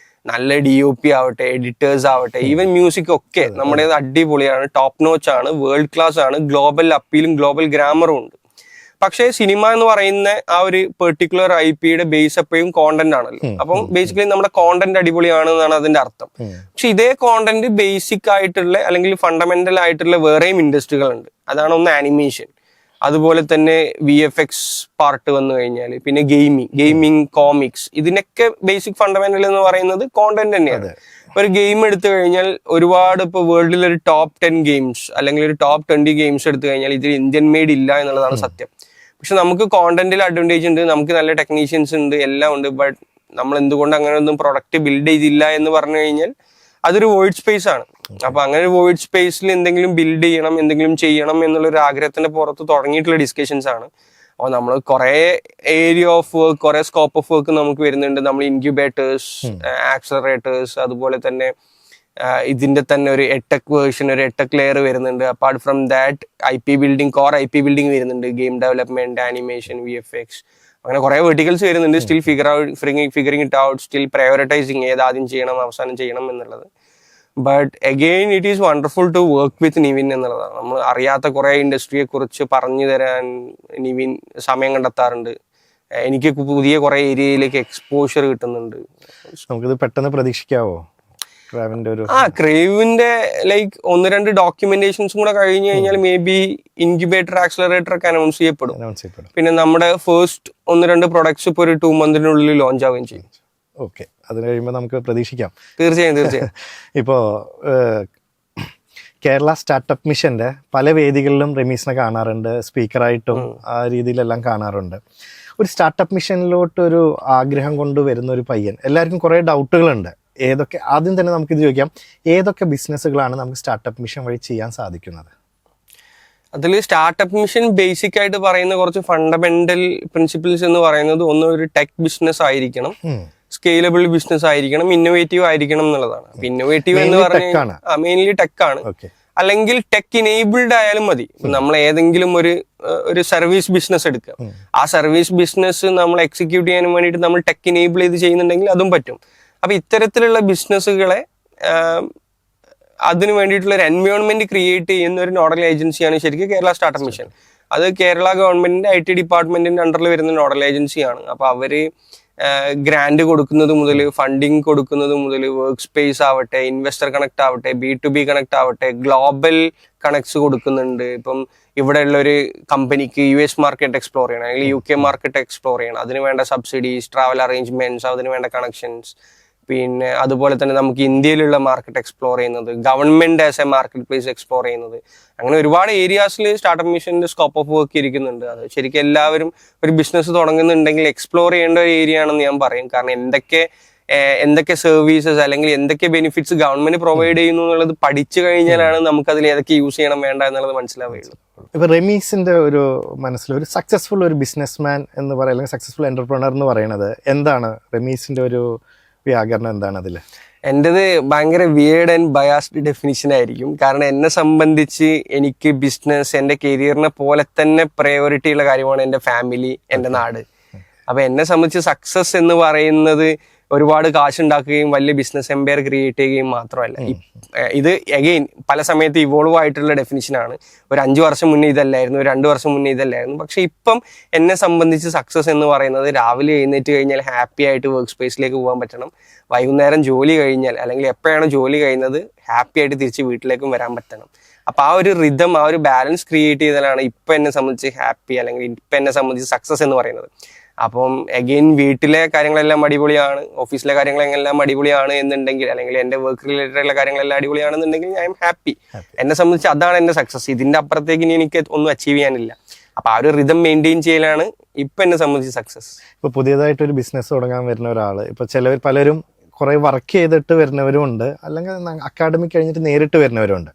നല്ല DOP ആവട്ടെ, എഡിറ്റേഴ്സ് ആവട്ടെ, ഈവൻ മ്യൂസിക് ഒക്കെ നമ്മുടേത് അടിപൊളിയാണ്, ടോപ്പ് നോച്ച് ആണ്, വേൾഡ് ക്ലാസ് ആണ്, ഗ്ലോബൽ അപ്പീലും ഗ്ലോബൽ ഗ്രാമറും ഉണ്ട്. പക്ഷേ സിനിമ എന്ന് പറയുന്ന ആ ഒരു പെർട്ടിക്കുലർ IP-യുടെ ബേസ് എപ്പോഴും കോണ്ടന്റ് ആണല്ലോ. അപ്പം ബേസിക്കലി നമ്മുടെ കോണ്ടന്റ് അടിപൊളിയാണ് എന്നാണ് അതിന്റെ അർത്ഥം. പക്ഷെ ഇതേ കോണ്ടന്റ് ബേസിക് ആയിട്ടുള്ള അല്ലെങ്കിൽ ഫണ്ടമെന്റൽ ആയിട്ടുള്ള വേറെയും ഇൻഡസ്ട്രികളുണ്ട്. അതാണ് ഒന്ന് ആനിമേഷൻ, അതുപോലെ തന്നെ VFX പാർട്ട് വന്നു കഴിഞ്ഞാൽ, പിന്നെ ഗെയിമിംഗ്, കോമിക്സ്, ഇതിനൊക്കെ ബേസിക് ഫണ്ടമെന്റൽ എന്ന് പറയുന്നത് കോണ്ടന്റ് തന്നെയാണ്. ഒരു ഗെയിം എടുത്തു കഴിഞ്ഞാൽ ഒരുപാട് ഇപ്പോൾ വേൾഡിൽ ഒരു ടോപ്പ് 10 ഗെയിംസ് അല്ലെങ്കിൽ ഒരു ടോപ്പ് 20 ഗെയിംസ് എടുത്തു കഴിഞ്ഞാൽ ഇതിൽ ഇന്ത്യൻ മെയ്ഡ് ഇല്ല എന്നുള്ളതാണ് സത്യം. പക്ഷെ നമുക്ക് കോണ്ടന്റിൽ അഡ്വാൻറ്റേജ് ഉണ്ട്, നമുക്ക് നല്ല ടെക്നീഷ്യൻസ് ഉണ്ട്, എല്ലാം ഉണ്ട്. ബട്ട് നമ്മൾ എന്തുകൊണ്ട് അങ്ങനെ ഒന്നും പ്രൊഡക്റ്റ് ബിൽഡ് ചെയ്തില്ല എന്ന് പറഞ്ഞു കഴിഞ്ഞാൽ അതൊരു വോയിഡ് സ്പേസ് ആണ്. അപ്പൊ അങ്ങനെ ഒരു വോയിഡ് സ്പേസിൽ എന്തെങ്കിലും ബിൽഡ് ചെയ്യണം, എന്തെങ്കിലും ചെയ്യണം എന്നുള്ള ഒരു ആഗ്രഹത്തിന്റെ പുറത്ത് തുടങ്ങിയിട്ടുള്ള ഡിസ്കഷൻസ് ആണ്. അപ്പോൾ നമ്മൾ കുറെ ഏരിയ ഓഫ് വർക്ക്, കുറെ സ്കോപ്പ് ഓഫ് വർക്ക് നമുക്ക് വരുന്നുണ്ട്. നമ്മൾ ഇൻക്യുബേറ്റേഴ്സ്, ആക്സലറേറ്റേഴ്സ്, അതുപോലെ തന്നെ ഇതിന്റെ തന്നെ ഒരു എടെക് വേർഷൻ, ഒരു എടെക് ലെയർ വരുന്നുണ്ട്. Apart from that IP building, core IP building വരുന്നുണ്ട്, ഗെയിം ഡെവലപ്മെന്റ്, ആനിമേഷൻ, VFX, അങ്ങനെ കുറെ വെർട്ടിക്കൽസ് വരുന്നുണ്ട്. Still figuring it out, still prioritising, ഏതാദ്യം ചെയ്യണം, അവസാനം ചെയ്യണം എന്നുള്ളത്. But again it is wonderful to work with Nivin എന്നുള്ളതാണ്. നമ്മൾ അറിയാത്ത കുറെ ഇൻഡസ്ട്രിയെ കുറിച്ച് പറഞ്ഞു തരാൻ നിവിൻ സമയം കണ്ടെത്താറുണ്ട്. എനിക്ക് പുതിയ കുറെ ഏരിയയിലേക്ക് എക്സ്പോഷർ കിട്ടുന്നുണ്ട്. നമുക്കിത് പെട്ടെന്ന് പ്രതീക്ഷിക്കാവോ? ക്രേവിന്റെ ലൈക്ക് 1-2 ഡോക്യുമെന്റേഷൻസും കൂടെ കഴിഞ്ഞു കഴിഞ്ഞാൽ മേ ബി ഇൻക്യുബേറ്റർ, ആക്സലറേറ്റർ ഒക്കെ അനൗൺസ് ചെയ്യപ്പെടും. പിന്നെ നമ്മുടെ ഫസ്റ്റ് 1-2 പ്രൊഡക്ട്സ് ഇപ്പോൾ ഒരു 2 മന്തിനുള്ളിൽ ലോഞ്ച് ആവുകയും ചെയ്യും. ഓക്കെ, അത് കഴിയുമ്പോൾ നമുക്ക് പ്രതീക്ഷിക്കാം. തീർച്ചയായും. ഇപ്പോൾ കേരള സ്റ്റാർട്ടപ്പ് മിഷന്റെ പല വേദികളിലും റമീസിനെ കാണാറുണ്ട്, സ്പീക്കറായിട്ടും ആ രീതിയിലെല്ലാം കാണാറുണ്ട്. ഒരു സ്റ്റാർട്ടപ്പ് മിഷനിലോട്ട് ഒരു ആഗ്രഹം കൊണ്ട് വരുന്ന ഒരു പയ്യൻ, എല്ലാവർക്കും കുറേ ഡൗട്ടുകളുണ്ട്. ആദ്യം തന്നെ നമുക്കിത് ചോദിക്കാം, ഏതൊക്കെ ബിസിനസ്സുകളാണ് നമുക്ക് സ്റ്റാർട്ടപ്പ് മിഷൻ വഴി ചെയ്യാൻ സാധിക്കുന്നത്? അതിൽ സ്റ്റാർട്ടപ്പ് മിഷൻ ബേസിക് ആയിട്ട് പറയുന്ന കുറച്ച് ഫണ്ടമെന്റൽ പ്രിൻസിപ്പിൾസ് എന്ന് പറയുന്നത്, ഒന്ന് ഒരു ടെക് ബിസിനസ് ആയിരിക്കണം, സ്കെയിലബിൾ ബിസിനസ് ആയിരിക്കണം, ഇന്നോവേറ്റീവ് ആയിരിക്കണം എന്നുള്ളതാണ്. ഇന്നോവേറ്റീവ് എന്ന് പറഞ്ഞാൽ മെയിൻലി ടെക് ആണ്, അല്ലെങ്കിൽ ടെക് ഇനേബിൾഡ് ആയാലും മതി. നമ്മൾ ഏതെങ്കിലും ഒരു സർവീസ് ബിസിനസ് എടുക്കുക, ആ സർവീസ് ബിസിനസ് നമ്മൾ എക്സിക്യൂട്ട് ചെയ്യാൻ വേണ്ടിയിട്ട് നമ്മൾ ടെക് ഇനേബിൾ ചെയ്ത് ചെയ്യുന്നുണ്ടെങ്കിൽ അതും പറ്റും. അപ്പൊ ഇത്തരത്തിലുള്ള ബിസിനസ്സുകളെ അതിന് വേണ്ടിയിട്ടുള്ള ഒരു എൻവയോൺമെന്റ് ക്രിയേറ്റ് ചെയ്യുന്ന ഒരു നോഡൽ ഏജൻസിയാണ് ശരിക്കും കേരള സ്റ്റാർട്ടപ്പ് മിഷൻ. അത് കേരള ഗവൺമെന്റിന്റെ IT ഡിപ്പാർട്ട്മെന്റിന്റെ അണ്ടറിൽ വരുന്ന നോഡൽ ഏജൻസിയാണ്. അപ്പൊ അവര് ഗ്രാന്റ് കൊടുക്കുന്നത് മുതൽ, ഫണ്ടിങ് കൊടുക്കുന്നത് മുതൽ, വർക്ക് സ്പേസ് ആവട്ടെ, ഇൻവെസ്റ്റർ കണക്ട് ആവട്ടെ, B2B കണക്ട് ആവട്ടെ, ഗ്ലോബൽ കണക്ട്സ് കൊടുക്കുന്നുണ്ട്. ഇപ്പം ഇവിടെയുള്ള ഒരു കമ്പനിക്ക് US മാർക്കറ്റ് എക്സ്പ്ലോർ ചെയ്യണം, അല്ലെങ്കിൽ UK മാർക്കറ്റ് എക്സ്പ്ലോർ ചെയ്യണം, അതിന് വേണ്ട സബ്സിഡീസ്, ട്രാവൽ അറേഞ്ച്മെന്റ്സ്, അതിന് വേണ്ട കണക്ഷൻസ്, പിന്നെ അതുപോലെ തന്നെ നമുക്ക് ഇന്ത്യയിലുള്ള മാർക്കറ്റ് എക്സ്പ്ലോർ ചെയ്യുന്നത്, government as A market place explore ചെയ്യുന്നത്, അങ്ങനെ ഒരുപാട് ഏരിയാസിൽ സ്റ്റാർട്ടപ്പ് മിഷന്റെ സ്കോപ്പ് ഓഫ് വർക്ക് ഇരിക്കുന്നുണ്ട്. അത് ശരിക്കും എല്ലാവരും ഒരു ബിസിനസ് തുടങ്ങുന്നുണ്ടെങ്കിൽ എക്സ്പ്ലോർ ചെയ്യേണ്ട ഒരു ഏരിയ ആണെന്ന് ഞാൻ പറയും. കാരണം എന്തൊക്കെ സർവീസസ് അല്ലെങ്കിൽ എന്തൊക്കെ ബെനിഫിറ്റ്സ് ഗവൺമെന്റ് പ്രൊവൈഡ് ചെയ്യുന്നു എന്നുള്ളത് പഠിച്ചു കഴിഞ്ഞാലാണ് നമുക്ക് അതിൽ ഏതൊക്കെ യൂസ് ചെയ്യണം വേണ്ട എന്നുള്ളത് മനസ്സിലാവുകയുള്ളൂ. ഇപ്പൊ റമീസിന്റെ ഒരു മനസ്സിൽ ഒരു സക്സസ്ഫുൾ ഒരു ബിസിനസ്മാൻ എന്ന് പറയുക, അല്ലെങ്കിൽ സക്സസ്ഫുൾ എന്റർപ്രണർ എന്ന് പറയുന്നത് എന്താണ്? റമീസിന്റെ ഒരു വ്യാകരണം എന്താണ് അതിൽ? എൻ്റെത് ഭയങ്കര വിയേർഡ് ആൻഡ് ബയാസ്ഡ് ഡെഫിനിഷൻ ആയിരിക്കും. കാരണം എന്നെ സംബന്ധിച്ച് എനിക്ക് ബിസിനസ് എൻ്റെ കരിയറിനെ പോലെ തന്നെ പ്രയോറിറ്റി ഉള്ള കാര്യമാണ് എൻ്റെ ഫാമിലി, എൻ്റെ നാട്. അപ്പൊ എന്നെ സംബന്ധിച്ച് സക്സസ് എന്ന് പറയുന്നത് ഒരുപാട് കാശുണ്ടാക്കുകയും വലിയ ബിസിനസ് എംപയർ ക്രിയേറ്റ് ചെയ്യുകയും മാത്രമല്ല. ഇത് അഗെയിൻ പല സമയത്ത് ഇവോൾവ് ആയിട്ടുള്ള ഡെഫിനിഷനാണ്. ഒരു 5 വർഷം മുന്നേ ഇതല്ലായിരുന്നു, ഒരു 2 വർഷം മുന്നേ ഇതല്ലായിരുന്നു. പക്ഷെ ഇപ്പം എന്നെ സംബന്ധിച്ച് സക്സസ് എന്ന് പറയുന്നത് രാവിലെ എഴുന്നേറ്റ് കഴിഞ്ഞാൽ ഹാപ്പി ആയിട്ട് വർക്ക് സ്പേസിലേക്ക് പോകാൻ പറ്റണം, വൈകുന്നേരം ജോലി കഴിഞ്ഞാൽ അല്ലെങ്കിൽ എപ്പോഴാണ് ജോലി കഴിയുന്നത് ഹാപ്പി ആയിട്ട് തിരിച്ച് വീട്ടിലേക്കും വരാൻ പറ്റണം. അപ്പൊ ആ ഒരു റിതം, ആ ഒരു ബാലൻസ് ക്രിയേറ്റ് ചെയ്തതാണ് ഇപ്പൊ എന്നെ സംബന്ധിച്ച് ഹാപ്പി, അല്ലെങ്കിൽ ഇപ്പൊ എന്നെ സംബന്ധിച്ച് സക്സസ് എന്ന് പറയുന്നത്. അപ്പം അഗെയിൻ വീട്ടിലെ കാര്യങ്ങളെല്ലാം അടിപൊളിയാണ്, ഓഫീസിലെ കാര്യങ്ങളെല്ലാം അടിപൊളിയാണ് എന്നുണ്ടെങ്കിൽ, അല്ലെങ്കിൽ എൻ്റെ വർക്ക് റിലേറ്റഡ് ഉള്ള കാര്യങ്ങളെല്ലാം അടിപൊളിയാണെന്നുണ്ടെങ്കിൽ ഐ എം ഹാപ്പി. എന്നെ സംബന്ധിച്ച് അതാണ് എൻ്റെ സക്സസ്. ഇതിന്റെ അപ്പുറത്തേക്ക് ഇനി എനിക്ക് ഒന്നും അച്ചീവ് ചെയ്യാനില്ല. അപ്പൊ ആ ഒരു റിതം മെയിൻറ്റെയിൻ ചെയ്യലാണ് ഇപ്പൊ എന്നെ സംബന്ധിച്ച് സക്സസ്. ഇപ്പൊ പുതിയതായിട്ടൊരു ബിസിനസ് തുടങ്ങാൻ വരുന്ന ഒരാള്, ഇപ്പൊ പലരും കുറെ വർക്ക് ചെയ്തിട്ട് വരുന്നവരും ഉണ്ട്, അല്ലെങ്കിൽ അക്കാഡമിക് കഴിഞ്ഞിട്ട് നേരിട്ട് വരുന്നവരുണ്ട്.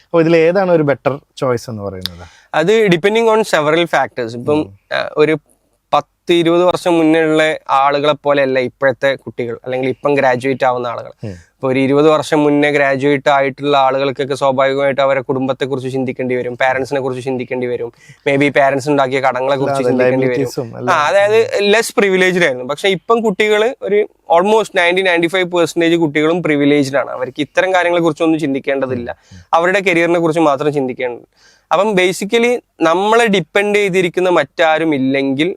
അപ്പോൾ ഇതിൽ ഏതാണ് ഒരു ബെറ്റർ ചോയ്സ് എന്ന് പറയുന്നത്? അത് ഡിപ്പെൻഡിങ് ഓൺ സെവറൽ ഫാക്ടേഴ്സ്. ഇപ്പം ഒരു 10-20 വർഷം മുന്നേ ഉള്ള ആളുകളെ പോലെയല്ല ഇപ്പോഴത്തെ കുട്ടികൾ, അല്ലെങ്കിൽ ഇപ്പം ഗ്രാജുവേറ്റ് ആവുന്ന ആളുകൾ. ഇപ്പോൾ ഒരു 20 വർഷം മുന്നേ ഗ്രാജുവേറ്റ് ആയിട്ടുള്ള ആളുകൾക്കൊക്കെ സ്വാഭാവികമായിട്ട് അവരെ കുടുംബത്തെ കുറിച്ച് ചിന്തിക്കേണ്ടി വരും, പാരന്റ്സിനെ കുറിച്ച് ചിന്തിക്കേണ്ടി വരും, മേ ബി പാരന്റ്സ് ഉണ്ടാക്കിയ കടങ്ങളെ കുറിച്ച് ചിന്തിക്കേണ്ടി വരും. അതായത് ലെസ് പ്രിവിലേജ്ഡ് ആയിരുന്നു. പക്ഷെ ഇപ്പം കുട്ടികൾ ഒരു ഓൾമോസ്റ്റ് 90-95% കുട്ടികളും പ്രിവിലേജ്ഡ് ആണ്. അവർക്ക് ഇത്തരം കാര്യങ്ങളെ കുറിച്ചൊന്നും ചിന്തിക്കേണ്ടതില്ല, അവരുടെ കരിയറിനെ കുറിച്ച് മാത്രം ചിന്തിക്കേണ്ടത്. അപ്പം ബേസിക്കലി നമ്മളെ ഡിപ്പെൻഡ് ചെയ്തിരിക്കുന്ന മറ്റാരും ഇല്ലെങ്കിൽ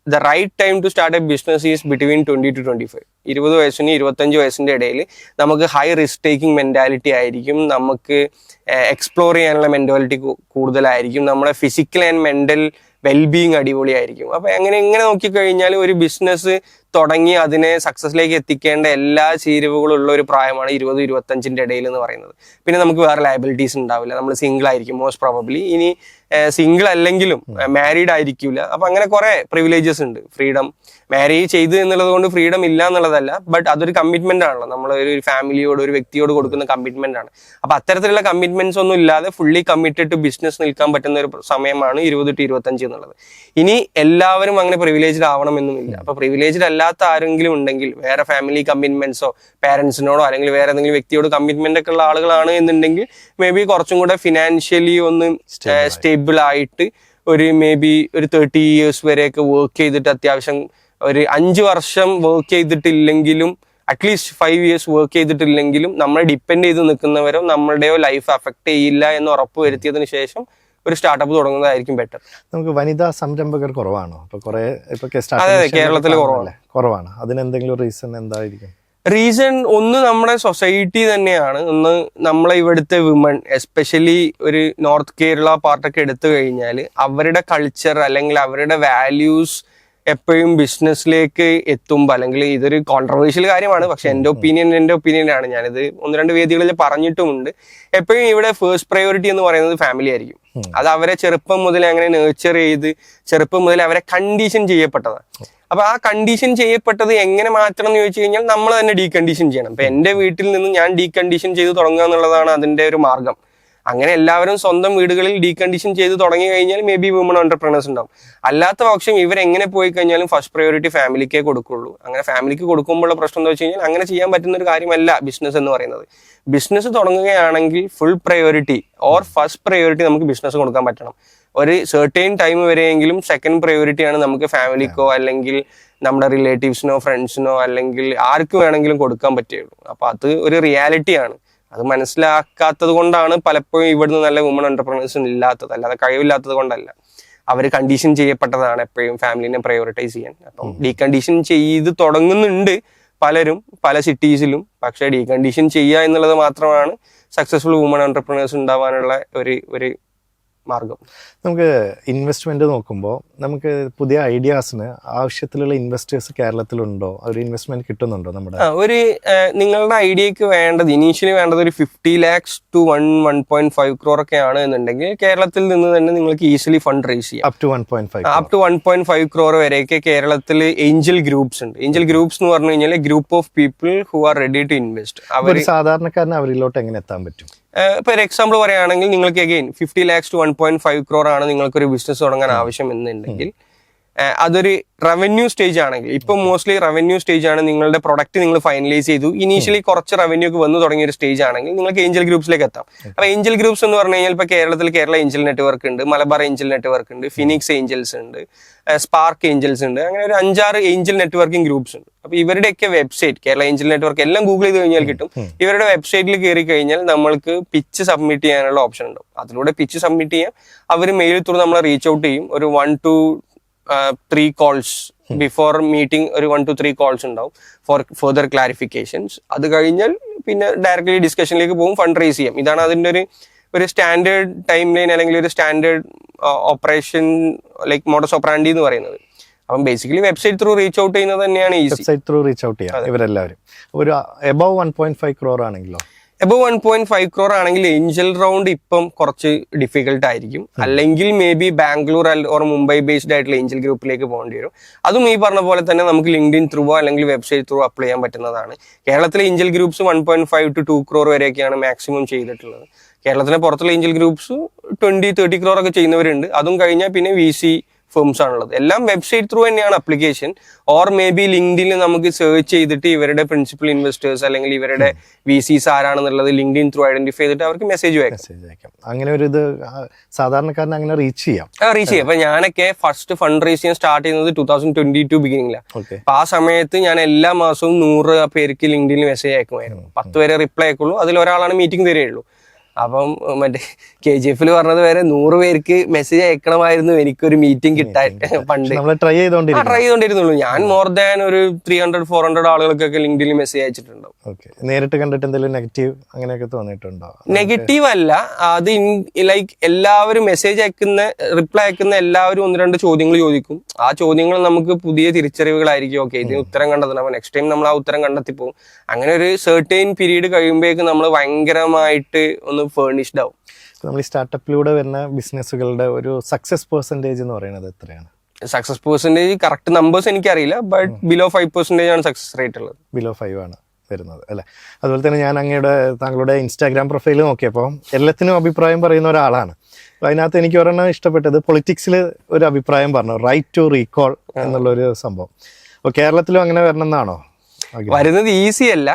the right time to start a business is between 20 to 25. 20 വയസ്സിന് 25 വയസ്സിന്റെ ഇടയിൽ നമുക്ക് ഹൈ റിസ്ക് ടേക്കിംഗ് മെന്റാലിറ്റി ആയിരിക്കും, നമുക്ക് എക്സ്പ്ലോർ ചെയ്യാനുള്ള മെന്റാലിറ്റി കൂടുതലായിരിക്കും, നമ്മുടെ ഫിസിക്കൽ ആൻഡ് മെന്റൽ വെൽബീങ് അടിപൊളിയായിരിക്കും. അപ്പൊ എങ്ങനെ നോക്കിക്കഴിഞ്ഞാൽ ഒരു ബിസിനസ് തുടങ്ങി അതിനെ സക്സസിലേക്ക് എത്തിക്കേണ്ട എല്ലാ ചേരുവകളും ഉള്ള ഒരു പ്രായമാണ് 20-25 ഇടയിൽ എന്ന് പറയുന്നത്. പിന്നെ നമുക്ക് വേറെ ലയബിലിറ്റീസ് ഉണ്ടാവില്ല, നമ്മൾ സിംഗിൾ ആയിരിക്കും മോസ്റ്റ് പ്രോബബ്ലി. ഇനി സിംഗിൾ അല്ലെങ്കിലും മാരീഡ് ആയിരിക്കില്ല. അപ്പൊ അങ്ങനെ കുറെ പ്രിവിലേജസ് ഉണ്ട്. ഫ്രീഡം, മാരേജ് ചെയ്ത് എന്നുള്ളത് കൊണ്ട് ഫ്രീഡം ഇല്ല എന്നുള്ളതല്ല, ബട്ട് അതൊരു കമ്മിറ്റ്മെന്റ് ആണല്ലോ, നമ്മൾ ഒരു ഫാമിലിയോട് ഒരു വ്യക്തിയോട് കൊടുക്കുന്ന കമ്മിറ്റ്മെന്റ് ആണ്. അപ്പൊ അത്തരത്തിലുള്ള കമ്മിറ്റ്മെന്റ്സ് ഒന്നും ഇല്ലാതെ ഫുള്ളി കമ്മിറ്റഡ് ടു ബിസിനസ് നിൽക്കാൻ പറ്റുന്ന ഒരു സമയമാണ് 20 to 25 എന്നുള്ളത്. ഇനി എല്ലാവരും അങ്ങനെ പ്രിവിലേജ്ഡ് ആവണമെന്നുമില്ല. അപ്പൊ പ്രിവിലേജ്ഡ് അല്ലാത്ത ആരെങ്കിലും ഉണ്ടെങ്കിൽ, വേറെ ഫാമിലി കമ്മിറ്റ്മെന്റ്സോ പാരന്റ്സിനോടോ അല്ലെങ്കിൽ വേറെ ഏതെങ്കിലും വ്യക്തിയോട് കമ്മിറ്റ്മെന്റ് ഒക്കെ ഉള്ള ആളുകളാണ് എന്നുണ്ടെങ്കിൽ മേ ബി കുറച്ചും കൂടെ ഫിനാൻഷ്യലി ഒന്ന് സ്റ്റേബിൾ ആയിട്ട് മേ ബി ഒരു 30 years വരെയൊക്കെ വർക്ക് ചെയ്തിട്ട്, അത്യാവശ്യം ഒരു 5 വർഷം വർക്ക് ചെയ്തിട്ടില്ലെങ്കിലും അറ്റ്ലീസ്റ്റ് 5 years വർക്ക് ചെയ്തിട്ടില്ലെങ്കിലും നമ്മളെ ഡിപ്പെൻഡ് ചെയ്ത് നിൽക്കുന്നവരോ നമ്മളുടെയോ ലൈഫ് അഫക്ട് ചെയ്യില്ല എന്ന് ഉറപ്പ് വരുത്തിയതിനു ശേഷം ഒരു സ്റ്റാർട്ടപ്പ് തുടങ്ങുന്നതായിരിക്കും ബെറ്റർ. നമുക്ക് വനിതാ സംരംഭകർ കുറവാണോ? അതെ, കേരളത്തിൽ കുറവാണ്. അതിനെന്തെങ്കിലും റീസൺ എന്തായിരിക്കും? റീസൺ ഒന്ന് നമ്മുടെ സൊസൈറ്റി തന്നെയാണ്. ഒന്ന് നമ്മളെ ഇവിടുത്തെ വിമൺ, എസ്പെഷ്യലി ഒരു നോർത്ത് കേരള പാർട്ടൊക്കെ എടുത്തു കഴിഞ്ഞാൽ അവരുടെ കൾച്ചർ അല്ലെങ്കിൽ അവരുടെ വാല്യൂസ് എപ്പോഴും ബിസിനസ്സിലേക്ക് എത്തുമ്പോൾ, അല്ലെങ്കിൽ ഇതൊരു കോൺട്രവേഴ്ഷ്യൽ കാര്യമാണ്, പക്ഷെ എൻ്റെ ഒപ്പീനിയനാണ്. ഞാനിത് 1-2 വേദികളിൽ പറഞ്ഞിട്ടുമുണ്ട്. എപ്പോഴും ഇവിടെ ഫസ്റ്റ് പ്രയോറിറ്റി എന്ന് പറയുന്നത് ഫാമിലി ആയിരിക്കും. അത് അവരെ ചെറുപ്പം മുതൽ അങ്ങനെ നേർച്ചർ ചെയ്ത് ചെറുപ്പം മുതൽ അവരെ കണ്ടീഷൻ ചെയ്യപ്പെട്ടതാണ്. അപ്പൊ ആ കണ്ടീഷൻ ചെയ്യപ്പെട്ടത് എങ്ങനെ മാറ്റണം എന്ന് ചോദിച്ചു കഴിഞ്ഞാൽ നമ്മൾ തന്നെ ഡീകണ്ടീഷൻ ചെയ്യണം. ഇപ്പൊ എന്റെ വീട്ടിൽ നിന്ന് ഞാൻ ഡീകണ്ടീഷൻ ചെയ്ത് തുടങ്ങുക എന്നുള്ളതാണ് അതിന്റെ ഒരു മാർഗം. അങ്ങനെ എല്ലാവരും സ്വന്തം വീടുകളിൽ ഡീകണ്ടീഷൻ ചെയ്ത് തുടങ്ങി കഴിഞ്ഞാൽ മേ ബി വുമൺ എന്റർപ്രണേഴ്സ് ഉണ്ടാവും. അല്ലാത്ത പക്ഷം ഇവരെങ്ങനെ പോയി കഴിഞ്ഞാലും ഫസ്റ്റ് പ്രയോറിറ്റി ഫാമിലിക്കേ കൊടുക്കുള്ളൂ. അങ്ങനെ ഫാമിലിക്ക് കൊടുക്കുമ്പോഴുള്ള പ്രശ്നം എന്താ വെച്ച് കഴിഞ്ഞാൽ അങ്ങനെ ചെയ്യാൻ പറ്റുന്ന ഒരു കാര്യമല്ല ബിസിനസ് എന്ന് പറയുന്നത്. ബിസിനസ് തുടങ്ങുകയാണെങ്കിൽ full priority or first priority നമുക്ക് ബിസിനസ് കൊടുക്കാൻ പറ്റണം. ഒരു സെർട്ടൈൻ ടൈം വരെയെങ്കിലും സെക്കൻഡ് പ്രയോറിറ്റിയാണ് നമുക്ക് ഫാമിലിക്കോ അല്ലെങ്കിൽ നമ്മുടെ റിലേറ്റീവ്സിനോ ഫ്രണ്ട്സിനോ അല്ലെങ്കിൽ ആർക്ക് വേണമെങ്കിലും കൊടുക്കാൻ പറ്റുള്ളൂ. അപ്പൊ അത് ഒരു റിയാലിറ്റിയാണ്. അത് മനസ്സിലാക്കാത്തത് കൊണ്ടാണ് പലപ്പോഴും ഇവിടുന്ന് നല്ല വുമൺ എന്റർപ്രണേഴ്സ് ഇല്ലാത്തത്, അല്ലാതെ കഴിവില്ലാത്തത് കൊണ്ടല്ല. അവർ കണ്ടീഷൻ ചെയ്യപ്പെട്ടതാണ് എപ്പോഴും ഫാമിലിനെ പ്രയോറിറ്റൈസ് ചെയ്യാൻ. അപ്പം ഡീകണ്ടീഷൻ ചെയ്ത് തുടങ്ങുന്നുണ്ട് പലരും പല സിറ്റീസിലും. പക്ഷേ ഡീകണ്ടീഷൻ ചെയ്യുക എന്നുള്ളത് മാത്രമാണ് സക്സസ്ഫുൾ വുമൺ എന്റർപ്രണേഴ്സ് ഉണ്ടാവാനുള്ള ഒരു മാർഗം. നമുക്ക് ഇൻവെസ്റ്റ്മെന്റ് നോക്കുമ്പോൾ നമുക്ക് പുതിയ ഐഡിയാസിന് ആവശ്യത്തിലുള്ള ഇൻവെസ്റ്റേഴ്സ് കേരളത്തിലുണ്ടോ? ഒരു ഇൻവെസ്റ്റ്മെന്റ് കിട്ടുന്നുണ്ടോ? നമ്മുടെ നിങ്ങളുടെ ഐഡിയക്ക് വേണ്ടത് ഇനീഷ്യലി വേണ്ടത് ഒരു 50 lakhs to 1.5 crore ഒക്കെ ആണ് എന്നുണ്ടെങ്കിൽ കേരളത്തിൽ നിന്ന് തന്നെ നിങ്ങൾക്ക് ഈസിലി ഫണ്ട് റേസ് ചെയ്യാം. അപ് ടു 1.5 crore വരെയൊക്കെ കേരളത്തിൽ ഏഞ്ചൽ ഗ്രൂപ്പ്സ് ഉണ്ട്. ഏഞ്ചൽ ഗ്രൂപ്പ്സ് എന്ന് പറഞ്ഞു കഴിഞ്ഞാൽ group of people who are ready to invest. അവർ സാധാരണക്കാരന് അവരിലോട്ട് എങ്ങനെ എത്താൻ പറ്റും? ഇപ്പൊ ഒരു എക്സാമ്പിൾ പറയുകയാണെങ്കിൽ നിങ്ങൾക്ക് അഗെയിൻ 50 lakhs to 1.5 crore ആണ് നിങ്ങൾക്കൊരു ബിസിനസ് തുടങ്ങാൻ ആവശ്യം എന്നുണ്ടെങ്കിൽ അതൊരു റവന്യൂ സ്റ്റേജ് ആണെങ്കിൽ, ഇപ്പൊ മോസ്റ്റ്ലി റവന്യൂ സ്റ്റേജ് ആണ്. നിങ്ങളുടെ പ്രൊഡക്റ്റ് നിങ്ങൾ ഫൈനലൈസ് ചെയ്തു, ഇനീഷ്യലി കുറച്ച് റവന്യൂ ഒക്കെ വന്നു തുടങ്ങിയ ഒരു സ്റ്റേജ് ആണെങ്കിൽ നിങ്ങൾക്ക് ഏഞ്ചൽ ഗ്രൂപ്പ്സിലേക്ക് എത്താം. അപ്പൊ ഏഞ്ചൽ ഗ്രൂപ്പ്സ് എന്ന് പറഞ്ഞു കഴിഞ്ഞാൽ ഇപ്പൊ കേരളത്തിൽ കേരള ഏഞ്ചൽ നെറ്റ്വർക്ക് ഉണ്ട്, മലബാർ ഏഞ്ചൽ നെറ്റ്വർക്ക് ഉണ്ട്, ഫിനിക്സ് ഏഞ്ചൽസ് ഉണ്ട്, സ്പാർക്ക് ഏഞ്ചൽസ് ഉണ്ട്. അങ്ങനെ ഒരു 5-6 ഏഞ്ചൽ നെറ്റ്വർക്കിംഗ് ഗ്രൂപ്പ്സ് ഉണ്ട്. അപ്പൊ ഇവരുടെയൊക്കെ വെബ്സൈറ്റ്, കേരള ഏഞ്ചൽ നെറ്റ്വർക്ക് എല്ലാം ഗൂഗിൾ ചെയ്ത് കഴിഞ്ഞാൽ കിട്ടും. ഇവരുടെ വെബ്സൈറ്റിൽ കയറി കഴിഞ്ഞാൽ നമ്മൾക്ക് പിച്ച് സബ്മിറ്റ് ചെയ്യാനുള്ള ഓപ്ഷൻ ഉണ്ടാവും. അതിലൂടെ പിച്ച് സബ്മിറ്റ് ചെയ്യാം. അവർ മെയിൽ ത്രൂ നമ്മളെ റീച്ച് ഔട്ട് ചെയ്യും. ഒരു 1 to 3 calls ബിഫോർ മീറ്റിംഗ്, ഒരു 1 to 3 calls ഉണ്ടാവും ഫോർ ഫർദർ ക്ലാരിഫിക്കേഷൻസ്. അത് കഴിഞ്ഞാൽ പിന്നെ ഡയറക്ട്ലി ഡിസ്കഷനിലേക്ക് പോകും, ഫണ്ട് റേസ് ചെയ്യാം. ഇതാണ് അതിന്റെ ഒരു സ്റ്റാൻഡേർഡ് ടൈം ലൈൻ അല്ലെങ്കിൽ ഒരു standard operation like modus operandi എന്ന് പറയുന്നത്. അപ്പം basically website through reach out ചെയ്യുന്നത് തന്നെയാണ് easy. Website through reach out ചെയ്യാം ഇവരെല്ലാവരും. ഒരു എബവ് 1.5 crore ആണെങ്കിലോ? എബവ് 1.5 crore ആണെങ്കിൽ ഏഞ്ചൽ റൗണ്ട് ഇപ്പം കുറച്ച് ഡിഫിക്കൽട്ട് ആയിരിക്കും. അല്ലെങ്കിൽ may be Bangalore or Mumbai based ആയിട്ടുള്ള ഏഞ്ചൽ ഗ്രൂപ്പിലേക്ക് പോകേണ്ടി വരും. അതും ഈ പറഞ്ഞ പോലെ തന്നെ നമുക്ക് ലിങ്ക്ഡിൻ ത്രൂ അല്ലെങ്കിൽ വെബ്സൈറ്റ് ത്രൂ അപ്ലൈ ചെയ്യാൻ പറ്റുന്നതാണ്. കേരളത്തിലെ Angel groups 1.5 to 2 crore വരെയൊക്കെയാണ് maximum ചെയ്തിട്ടുള്ളത്. കേരളത്തിന് പുറത്തുള്ള ഏഞ്ചൽ ഗ്രൂപ്പ്സ് 20-30 crore ഒക്കെ ചെയ്യുന്നവരുണ്ട്. അതും കഴിഞ്ഞാൽ പിന്നെ VC ഫേംസ് ആണുള്ളത്. എല്ലാം വെബ്സൈറ്റ് ത്രൂ തന്നെയാണ് അപ്ലിക്കേഷൻ. ഓർ മേ ബി ലിങ്ക്ഡിനിൽ നമുക്ക് സെർച്ച് ചെയ്തിട്ട് ഇവരുടെ പ്രിൻസിപ്പൽ ഇൻവെസ്റ്റേഴ്സ് അല്ലെങ്കിൽ ഇവരുടെ VCs ആരാണെന്നുള്ളത് ലിങ്ക്ഡിൻ ത്രൂ ഐഡന്റിഫൈ ചെയ്തിട്ട് അവർക്ക് മെസ്സേജ് അയക്കാം. അങ്ങനെ ഒരു ഇത് സാധാരണക്കാരനെ അങ്ങനെ റീച്ച് ചെയ്യാം. അപ്പൊ ഞാനൊക്കെ ഫസ്റ്റ് ഫണ്ട് റേസ് ചെയ്യാൻ സ്റ്റാർട്ട് ചെയ്യുന്നത് 2022 ബിഗിനിങ്ങിലാണ്. അപ്പൊ ആ സമയത്ത് ഞാൻ എല്ലാ മാസവും 100 പേർക്ക് ലിങ്ക്ഡിനിൽ മെസ്സേജ് അയക്കുമായിരുന്നു. 10 പേരെ റിപ്ലൈ അയക്കുള്ളൂ. അതിൽ ഒരാളാണ് മീറ്റിംഗ് തരുള്ളൂ. അപ്പം മറ്റേ KGF പറഞ്ഞത് വരെ 100 പേർക്ക് മെസ്സേജ് അയക്കണമായിരുന്നു എനിക്കൊരു മീറ്റിംഗ് കിട്ടാൻ. പണ്ട് ട്രൈ ചെയ്തോണ്ടിരുന്നുള്ളൂ. ഞാൻ മോർ ദാൻ ഒരു 300-400 ആളുകൾക്കൊക്കെ ലിങ്ക്ഡിനിൽ മെസ്സേജ് അയച്ചിട്ടുണ്ടാവും. നേരിട്ട് കണ്ടിട്ട് എന്തെങ്കിലും നെഗറ്റീവ് അങ്ങനെയൊക്കെ തോന്നിയിട്ടുണ്ടോ? നെഗറ്റീവ് അല്ല, അത് ലൈക്ക് എല്ലാവരും മെസ്സേജ് അയക്കുന്ന റിപ്ലൈ അയക്കുന്ന എല്ലാവരും 1-2 ചോദ്യങ്ങൾ ചോദിക്കും. ആ ചോദ്യങ്ങൾ നമുക്ക് പുതിയ തിരിച്ചറിവുകളായിരിക്കും. ഓക്കെ, ഇതിന് ഉത്തരം കണ്ടെത്തണം, അപ്പൊ നെക്സ്റ്റ് ടൈം നമ്മൾ ആ ഉത്തരം കണ്ടെത്തിപ്പോകും. അങ്ങനെ ഒരു സെർട്ടൈൻ പീരീഡ് കഴിയുമ്പോഴേക്ക് നമ്മൾ ഭയങ്കരമായിട്ട് ഒന്ന് ഫേർണിഷ്ഡ് ആവും. നമ്മൾ ഈ സ്റ്റാർട്ടപ്പിലൂടെ വരുന്ന ബിസിനസ്സുകളുടെ ഒരു സക്സസ് പെർസെന്റേജ് എന്ന് പറയുന്നത് എത്രയാണ്? സക്സസ് പെർസെന്റേജ് കറക്റ്റ് നമ്പേഴ്സ് എനിക്കറിയില്ല, ബട്ട് ബിലോ 5% ആണ് സക്സസ് റേറ്റ് ഉള്ളത്. ബിലോ 5 ആണ് വരുന്നത് അല്ലേ? അതുപോലെ തന്നെ ഞാൻ താങ്കളുടെ ഇൻസ്റ്റാഗ്രാം പ്രൊഫൈൽ നോക്കിയപ്പോൾ എല്ലാത്തിനും അഭിപ്രായം പറയുന്ന ഒരാളാണ്. അപ്പോൾ അതിനകത്ത് എനിക്ക് ഒരെണ്ണം ഇഷ്ടപ്പെട്ടത് പൊളിറ്റിക്സിൽ ഒരു അഭിപ്രായം പറഞ്ഞു, റൈറ്റ് ടു റീകോൾ എന്നുള്ളൊരു സംഭവം. അപ്പോൾ കേരളത്തിലും അങ്ങനെ വരണം എന്നാണോ? വരുന്നത് ഈസി അല്ല,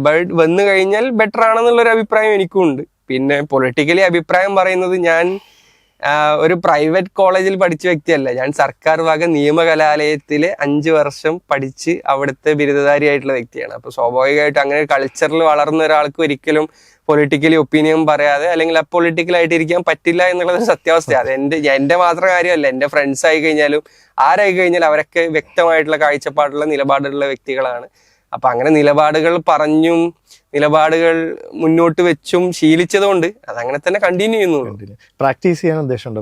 ബട്ട് വന്നു കഴിഞ്ഞാൽ ബെറ്റർ ആണെന്നുള്ളൊരു അഭിപ്രായം എനിക്കും ഉണ്ട്. പിന്നെ പൊളിറ്റിക്കലി അഭിപ്രായം പറയുന്നത്, ഞാൻ ഒരു പ്രൈവറ്റ് കോളേജിൽ പഠിച്ച വ്യക്തിയല്ല. ഞാൻ സർക്കാർ വക നിയമകലാലയത്തിൽ 5 വർഷം പഠിച്ച് അവിടുത്തെ ബിരുദധാരിയായിട്ടുള്ള വ്യക്തിയാണ്. അപ്പോൾ സ്വാഭാവികമായിട്ട് അങ്ങനെ കൾച്ചറിൽ വളർന്ന ഒരാൾക്ക് ഒരിക്കലും പൊളിറ്റിക്കലി ഒപ്പീനിയൻ പറയാതെ അല്ലെങ്കിൽ അപ്പൊളിറ്റിക്കലായിട്ട് ഇരിക്കാൻ പറ്റില്ല എന്നുള്ളത് സത്യാവസ്ഥയാണ്. എന്റെ മാത്രം കാര്യമല്ല, എൻ്റെ ഫ്രണ്ട്സ് ആയി കഴിഞ്ഞാലും ആരായി കഴിഞ്ഞാലും അവരൊക്കെ വ്യക്തമായിട്ടുള്ള കാഴ്ചപ്പാടുള്ള നിലപാടുള്ള വ്യക്തികളാണ്. അപ്പൊ അങ്ങനെ നിലപാടുകൾ പറഞ്ഞും നിലപാടുകൾ മുന്നോട്ട് വെച്ചും ശീലിച്ചതുകൊണ്ട് അതങ്ങനെ തന്നെ കണ്ടിന്യൂ ചെയ്യുന്നുള്ളൂ. പ്രാക്ടീസ് ചെയ്യാൻ ഉദ്ദേശമുണ്ടോ?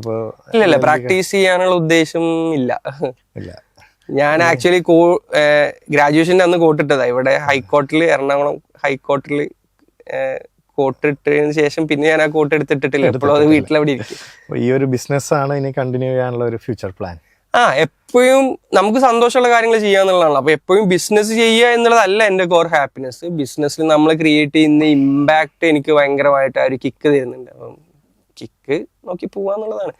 ഇല്ല, പ്രാക്ടീസ് ചെയ്യാനുള്ള ഉദ്ദേശം ഇല്ല. ഞാൻ ആക്ച്വലി ഗ്രാജുവേഷൻ്റെ അന്ന് കോട്ടിട്ടതാ ഇവിടെ ഹൈക്കോർട്ടിൽ, എറണാകുളം ഹൈക്കോർട്ടിൽ കോട്ടിട്ടതിന് ശേഷം പിന്നെ ഞാൻ ആ കോട്ട് എടുത്തിട്ടില്ല. എപ്പോഴും അത് വീട്ടിലവിടെ ഇരിക്കും. ഈ ഒരു ബിസിനസ് ആണ് ഇനി കണ്ടിന്യൂ ചെയ്യാനുള്ള ഒരു ഫ്യൂച്ചർ പ്ലാൻ? എപ്പോഴും നമുക്ക് സന്തോഷമുള്ള കാര്യങ്ങൾ ചെയ്യുക എന്നുള്ളതാണ്. അപ്പൊ എപ്പോഴും ബിസിനസ് ചെയ്യുക എന്നുള്ളതല്ല എൻ്റെ കോർ ഹാപ്പിനെസ്. ബിസിനസ്സിൽ നമ്മൾ ക്രിയേറ്റ് ചെയ്യുന്ന ഇമ്പാക്ട് എനിക്ക് ഭയങ്കരമായിട്ട് ആ ഒരു കിക്ക് തരുന്നുണ്ട്. അപ്പം കിക്ക് നോക്കി പോവാന്നുള്ളതാണ്.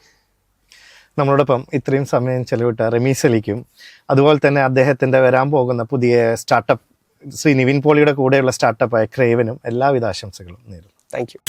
നമ്മളോടൊപ്പം ഇത്രയും സമയം ചെലവിട്ട റമീസ് അലിക്കും അതുപോലെ തന്നെ അദ്ദേഹത്തിന്റെ വരാൻ പോകുന്ന പുതിയ സ്റ്റാർട്ടപ്പ് ശ്രീ നിവിൻ പോളിയുടെ കൂടെയുള്ള സ്റ്റാർട്ടപ്പായ ക്രേവനും എല്ലാവിധ ആശംസകളും നേരുന്നു. Thank you.